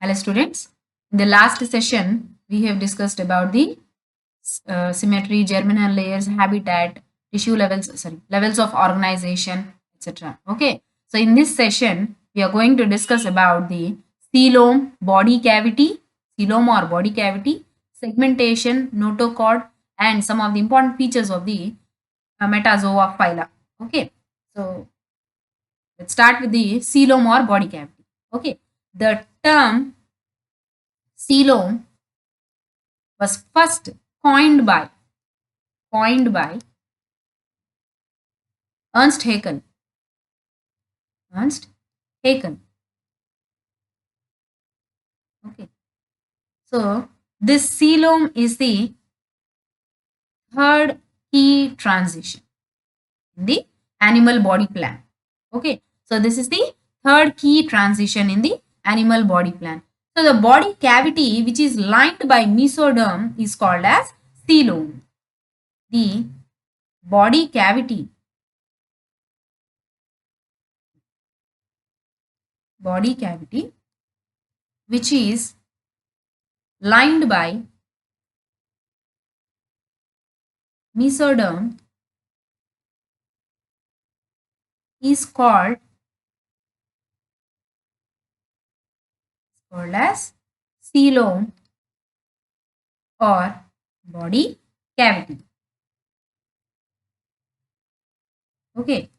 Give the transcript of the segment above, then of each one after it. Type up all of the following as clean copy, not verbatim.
Hello students, in the last session we have discussed about the symmetry, germinal layers, habitat, tissue levels of organization, etc. Okay, so in this session we are going to discuss about the coelom, body cavity, coelom or body cavity, segmentation, notochord, and some of the important features of the metazoa phyla. Okay, so let's start with the coelom or body cavity. Okay, the term coelom was first coined by Ernst Haeckel. Ernst Haeckel. Okay. So this coelom is the third key transition in the animal body plan. Okay. So this is the third key transition in the animal body plan. So the body cavity which is lined by mesoderm is called as coelom. The body cavity which is lined by mesoderm is called as coelom or body cavity. Okay,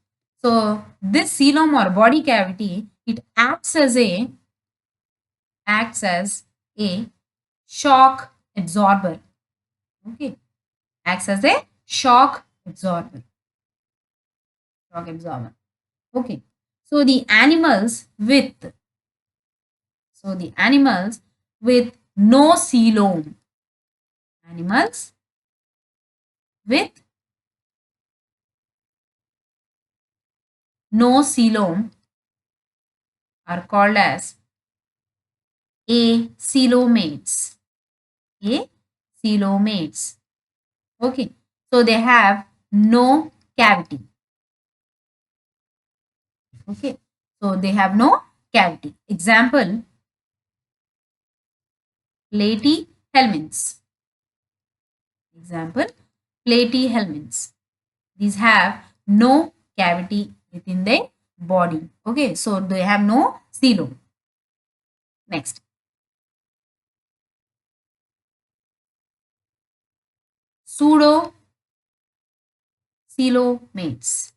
so this coelom or body cavity, it acts as a shock absorber. Okay, acts as a shock absorber. Okay, so the animals with no coelom, animals with no coelom are called as acoelomates. Acoelomates. Okay, so they have no cavity. Okay, so they have no cavity. Example, platyhelminths. These have no cavity within their body. Okay, so they have no coelom. Next, pseudocoelomates.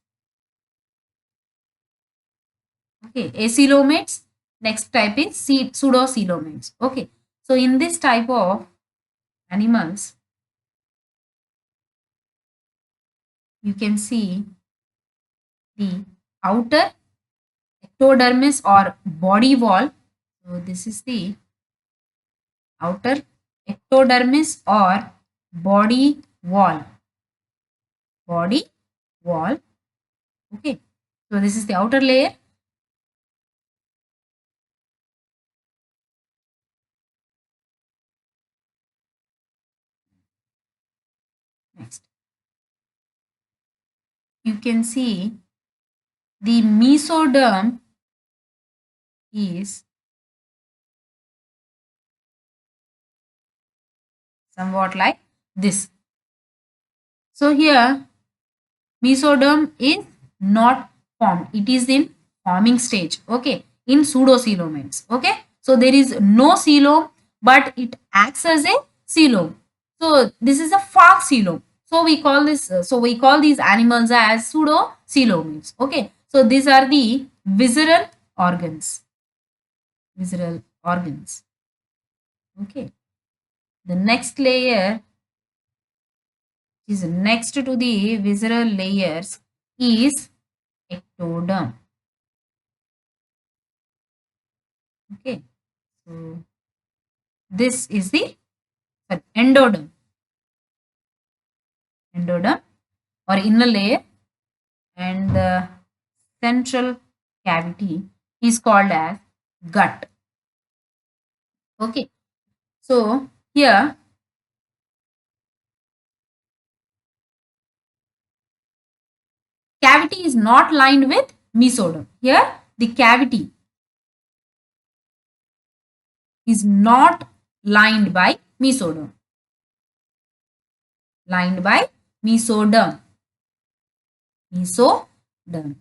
Okay, acoelomates. Next type is pseudocoelomates. Okay, so in this type of animals, you can see the outer ectodermis or body wall. So this is the outer ectodermis or body wall. Okay, so this is the outer layer. Next, you can see the mesoderm is somewhat like this. So here mesoderm is not formed, it is in forming stage. Okay, in pseudocoelomates. Okay, so there is no coelom but it acts as a coelom. So this is a false coelom. So we call these animals as pseudocoelomates. Okay, so these are the visceral organs. Okay, the next layer is next to the visceral layers is ectoderm. Okay, so this is the endoderm or inner layer, and the central cavity is called as gut. Okay, so here cavity is not lined with mesoderm. Here the cavity is not lined by mesoderm. Lined by mesoderm. Mesoderm.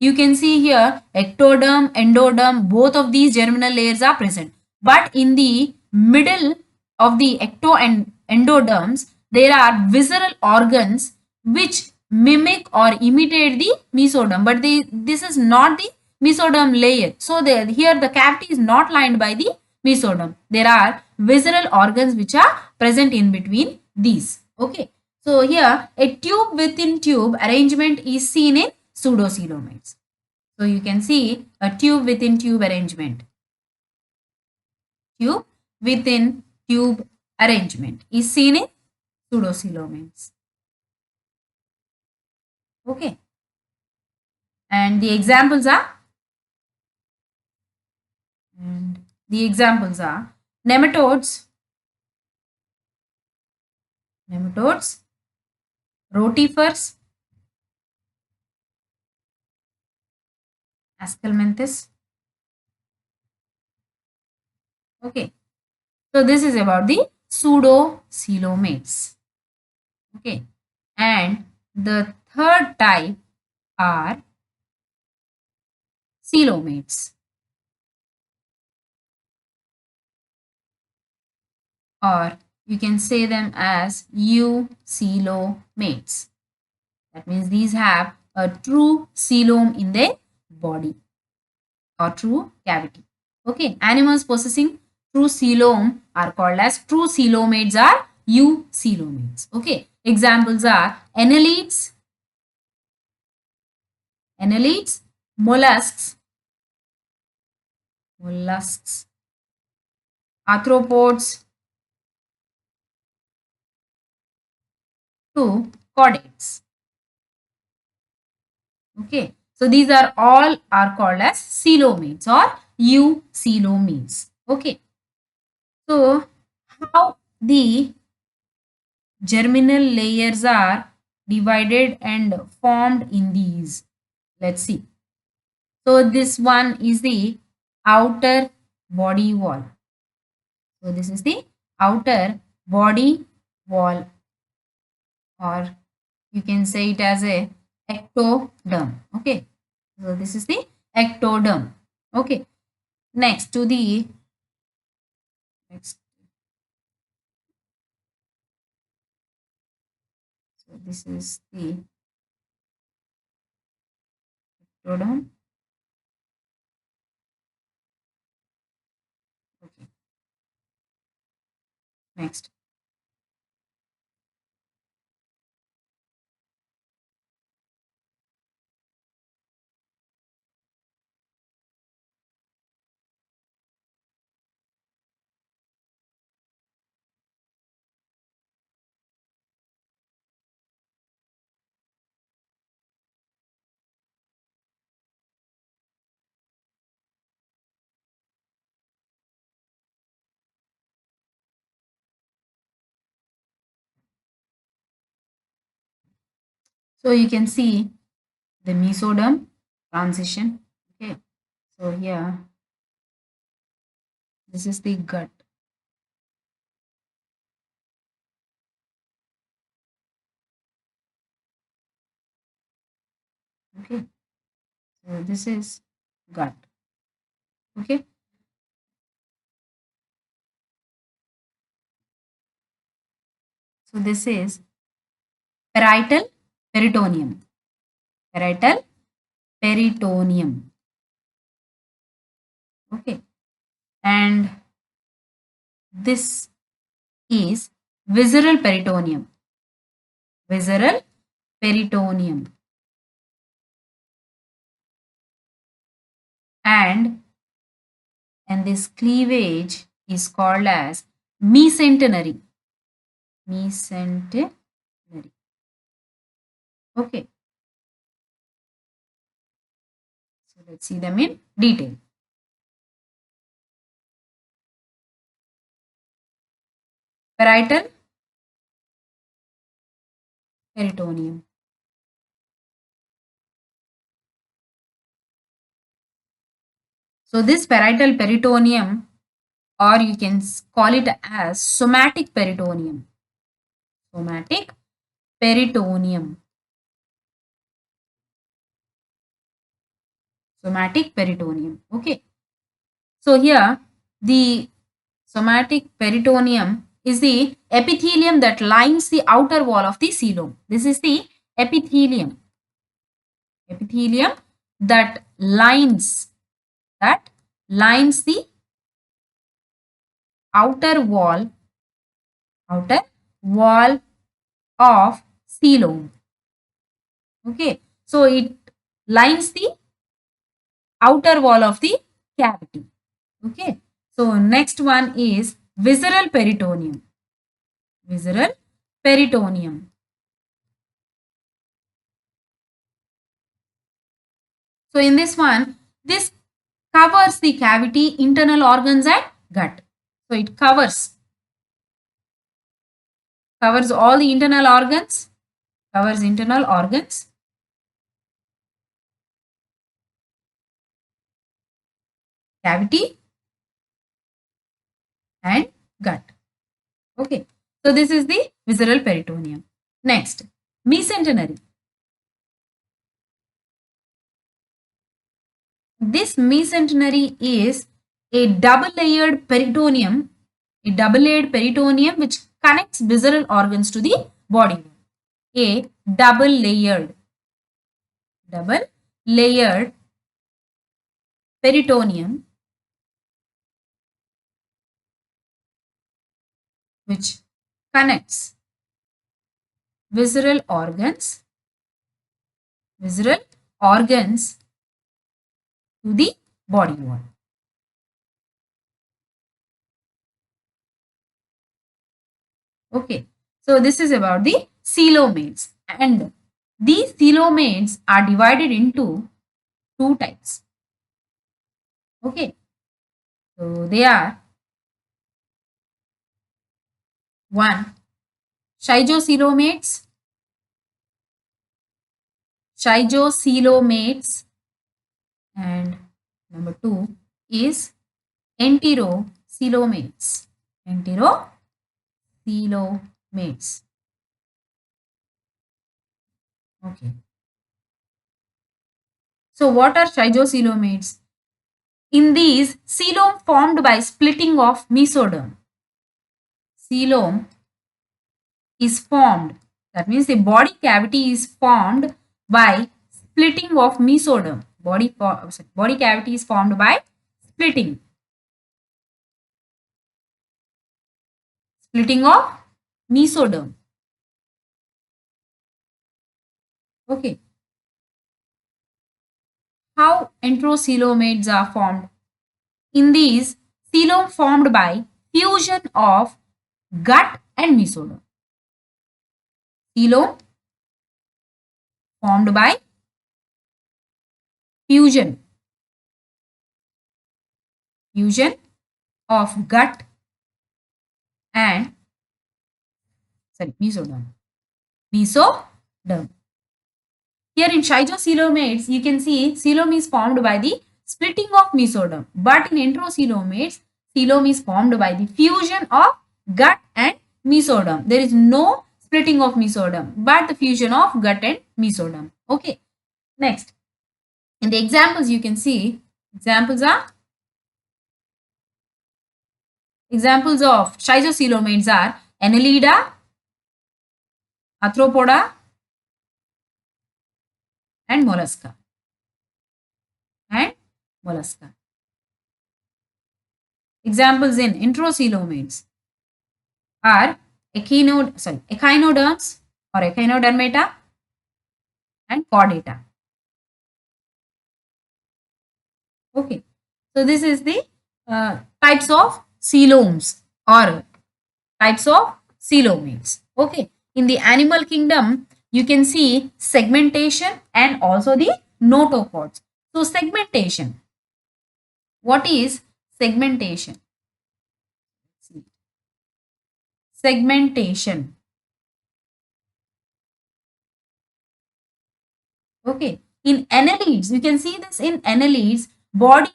You can see here ectoderm, endoderm, both of these germinal layers are present. But in the middle of the ecto and endoderms, there are visceral organs which mimic or imitate the mesoderm. But this is not the mesoderm layer. So here the cavity is not lined by the mesoderm. There are visceral organs which are present in between these. Okay. So here a tube within tube arrangement is seen in pseudocoelomates. So you can see a tube within tube arrangement. Tube within tube arrangement is seen in pseudocoelomates. Okay. And the examples are nematodes, rotifers, ascalmenthes. Okay. So this is about the pseudocoelomates. Okay. And the third type are coelomates, or you can say them as eucoelomates. That means these have a true coelom in their body or true cavity. Okay, animals possessing true coelom are called as true coelomates or eucoelomates. Okay, examples are annelids, mollusks, arthropods to chordates. Okay, so these are all are called as coelomates or eucoelomates. Okay, so how the germinal layers are divided and formed in these? Let's see. So this one is the outer body wall. So this is the outer body wall, or you can say it as a ectoderm. Okay, so this is the ectoderm. Okay, next so this is the ectoderm. Okay, next. So you can see the mesoderm transition. Okay, so here this is the gut. Okay, so this is gut. Okay, so this is parietal peritoneum. Parietal peritoneum. Okay, and this is visceral peritoneum. Visceral peritoneum. And this cleavage is called as mesentery. Mesentery. Okay. So let's see them in detail. Parietal peritoneum. So this parietal peritoneum or you can call it as somatic peritoneum. Somatic peritoneum. Somatic peritoneum. Okay. So here the somatic peritoneum is the epithelium that lines the outer wall of the coelom. This is the epithelium. Epithelium that lines the outer wall of coelom. Okay. So it lines the outer wall of the cavity. Okay. So next one is visceral peritoneum. Visceral peritoneum. So in this one, this covers the cavity, internal organs and gut. So it covers all the internal organs, cavity and gut. Okay. So this is the visceral peritoneum. Next, mesentery. This mesentery is a double-layered peritoneum, which connects visceral organs to the body. A double-layered peritoneum which connects visceral organs to the body wall. Okay, so this is about the coelomates, and these coelomates are divided into two types. Okay, so they are one, schizocoelomates, and number two is enterocoelomates. Okay. So what are schizocoelomates? In these, coelom formed by splitting of mesoderm. Coelom is formed. That means the body cavity is formed by splitting of mesoderm. Body cavity is formed by splitting of mesoderm. Okay. How enterocoelomates are formed? In these, coelom formed by fusion of gut and mesoderm. Coelom formed by fusion of gut and mesoderm. Here in schizocoelomates, you can see coelom is formed by the splitting of mesoderm, but in enterocoelomates, coelom is formed by the fusion of gut and mesoderm. There is no splitting of mesoderm, but the fusion of gut and mesoderm. Okay. Next, in the examples you can see, examples of schizocoelomates are Annelida, Arthropoda, and mollusca. Examples in enterocoelomates are echinoderms or echinodermata and chordata. Okay, so this is the types of coeloms or types of coelomates. Okay, in the animal kingdom, you can see segmentation and also the notochords. So segmentation. What is segmentation? Segmentation. Okay, in annelids, you can see this in annelids, body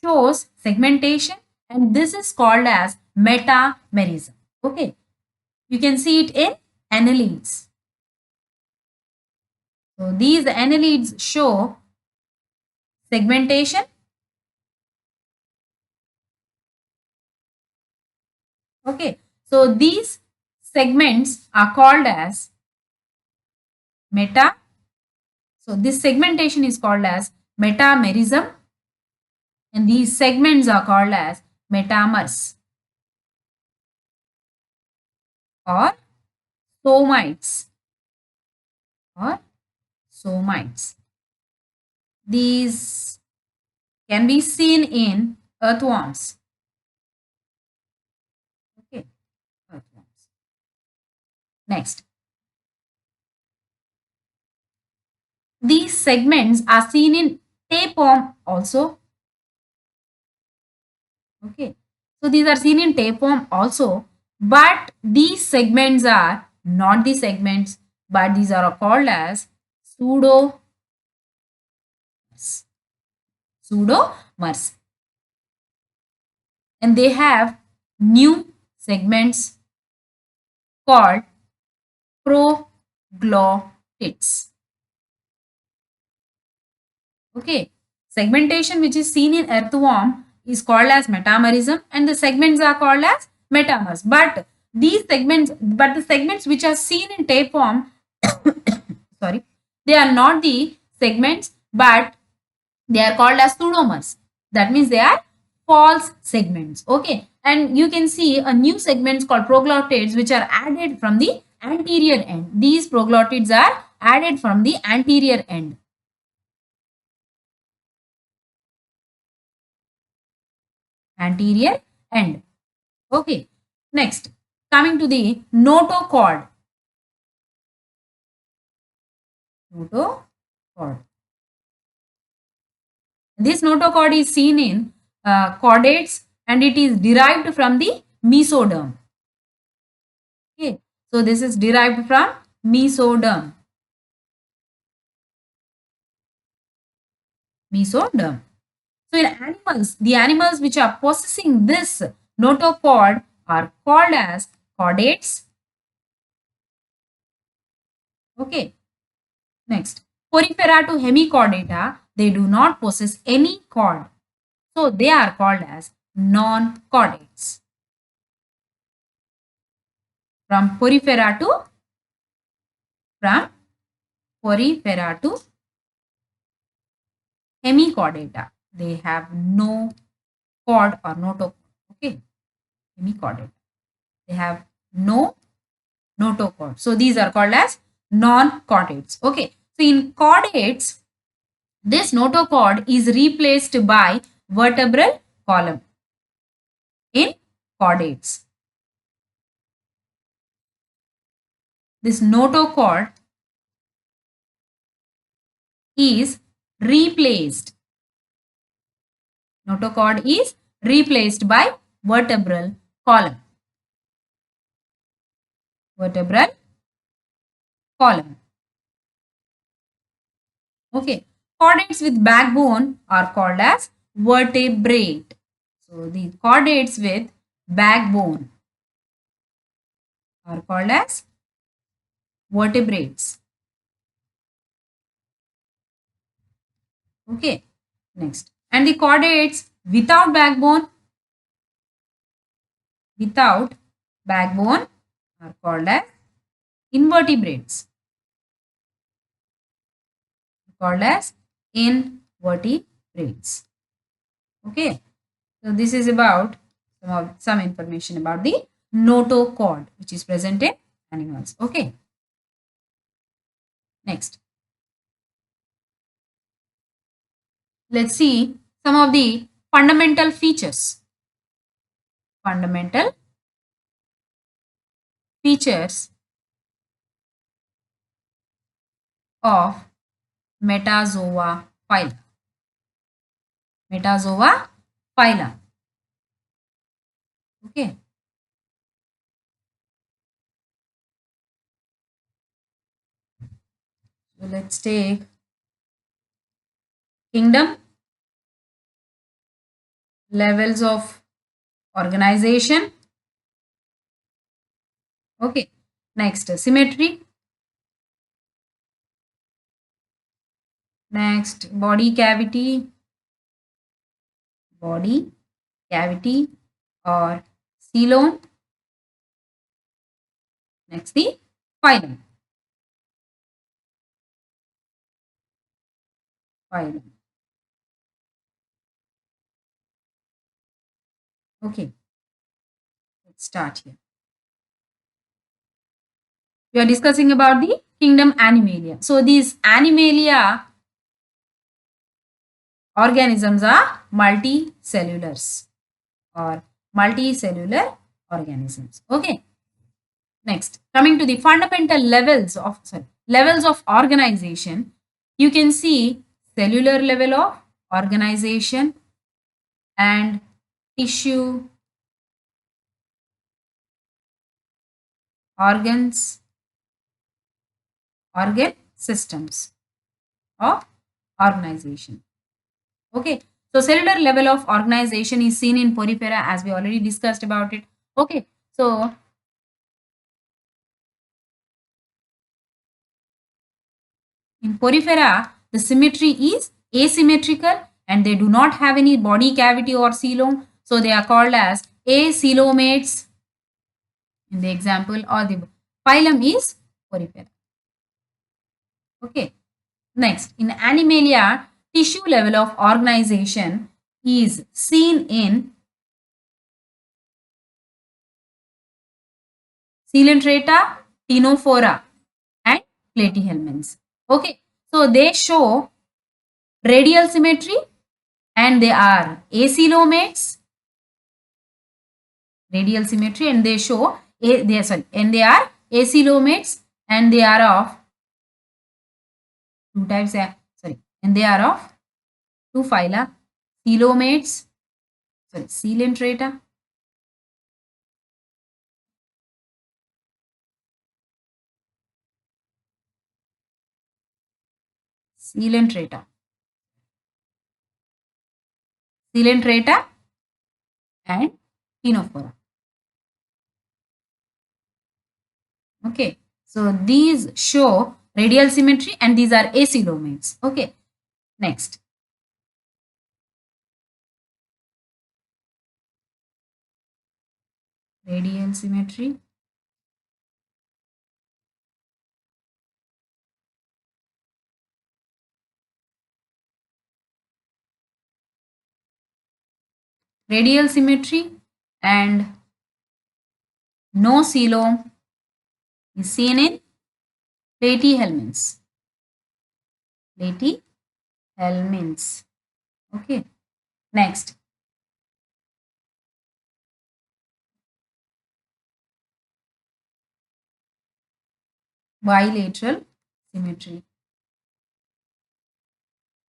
shows segmentation and this is called as metamerism. Okay, you can see it in annelids. So these annelids show segmentation. Okay, so these segments are called as meta. So this segmentation is called as metamerism, and these segments are called as metamers or somites or somites. These can be seen in earthworms. Okay, earthworms. Next, these segments are seen in tapeworm also. Okay, so these are seen in tapeworm also, but these segments are not the segments, but these are called as pseudomers. Pseudomers, and they have new segments called proglottids. Okay, segmentation which is seen in earthworm is called as metamerism, and the segments are called as metamers. But the segments which are seen in tapeworm, sorry, they are not the segments, but they are called as pseudomers. That means they are false segments. Okay, and you can see a new segments called proglottids which are added from the anterior end. These proglottids are added from the anterior end. Anterior end. Okay, next, coming to the notochord. Notochord. This notochord is seen in chordates, and it is derived from the mesoderm. Okay, so this is derived from mesoderm. Mesoderm. So in animals, the animals which are possessing this notochord are called as chordates. Okay, next, porifera to hemichordata, they do not possess any chord. So they are called as non-chordates. From porifera to hemichordata, they have no chord or notochord. Okay, hemichordata, they have no notochord. So these are called as non-chordates. Okay, so in chordates, this notochord is replaced by vertebral column in chordates. This notochord is replaced. Notochord is replaced by vertebral column. Vertebral column. Okay. Chordates with backbone are called as vertebrate. So the chordates with backbone are called as vertebrates. Okay. Next. And the chordates without backbone are called as invertebrates. Called as invertebrates. Okay. So this is about some information about the notochord which is present in animals. Okay. Next, let's see some of the fundamental features. Fundamental features of metazoa phyla. Metazoa phyla. Okay. So let's take kingdom, levels of organization. Okay. Next, symmetry. Next, body cavity, body cavity or coelom. Next, the phylum, phylum. Okay, let's start here. We are discussing about the kingdom Animalia. So these Animalia organisms are multicellulars or multicellular organisms. Okay. Next, coming to the fundamental levels of organization, you can see cellular level of organization and tissue, organs, organ systems of organization. Okay, so cellular level of organization is seen in porifera as we already discussed about it. Okay, so in porifera, the symmetry is asymmetrical and they do not have any body cavity or coelom. So they are called as acoelomates in the example, or the phylum is porifera. Okay. Next, in Animalia, tissue level of organization is seen in Coelenterata, Ctenophora and Platyhelminths. Okay, so they show radial symmetry and they are acoelomates, radial symmetry, and they show and they are acoelomates and they are of two types, and they are of two phyla, coelomates, Coelenterata, Coelenterata, Coelenterata and Ctenophora. Okay, so these show radial symmetry and these are acoelomates. Okay, next. Radial symmetry. Radial symmetry and no coelom is seen in platyhelminths. Platyhelminths. Okay, next. Bilateral symmetry.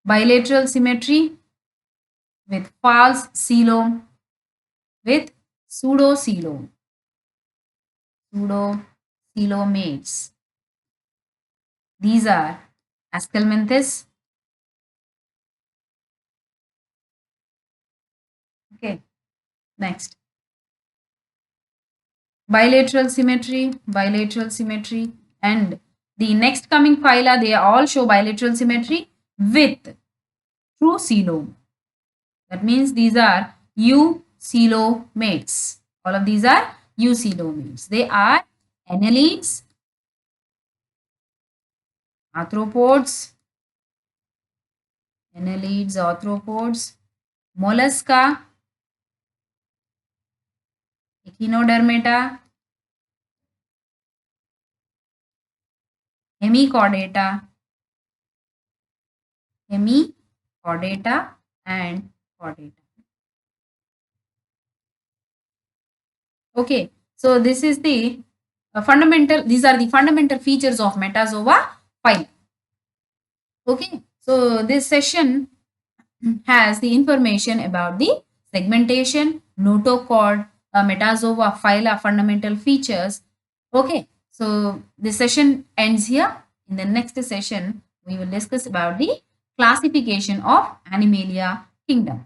Bilateral symmetry with false coelom with pseudocoelom. Pseudocoelomates. These are Ascalminthus. Okay, next. Bilateral symmetry, and the next coming phyla, they all show bilateral symmetry with true coelom. That means these are eucoelomates. All of these are eucoelomates. They are annelids, arthropods, mollusca, echinodermata, hemichordata, and chordata. Okay, so this is the these are the fundamental features of metazoa phyla. Okay, so this session has the information about the segmentation, notochord, metazoa phyla fundamental features. Okay, so this session ends here. In the next session, we will discuss about the classification of Animalia kingdom.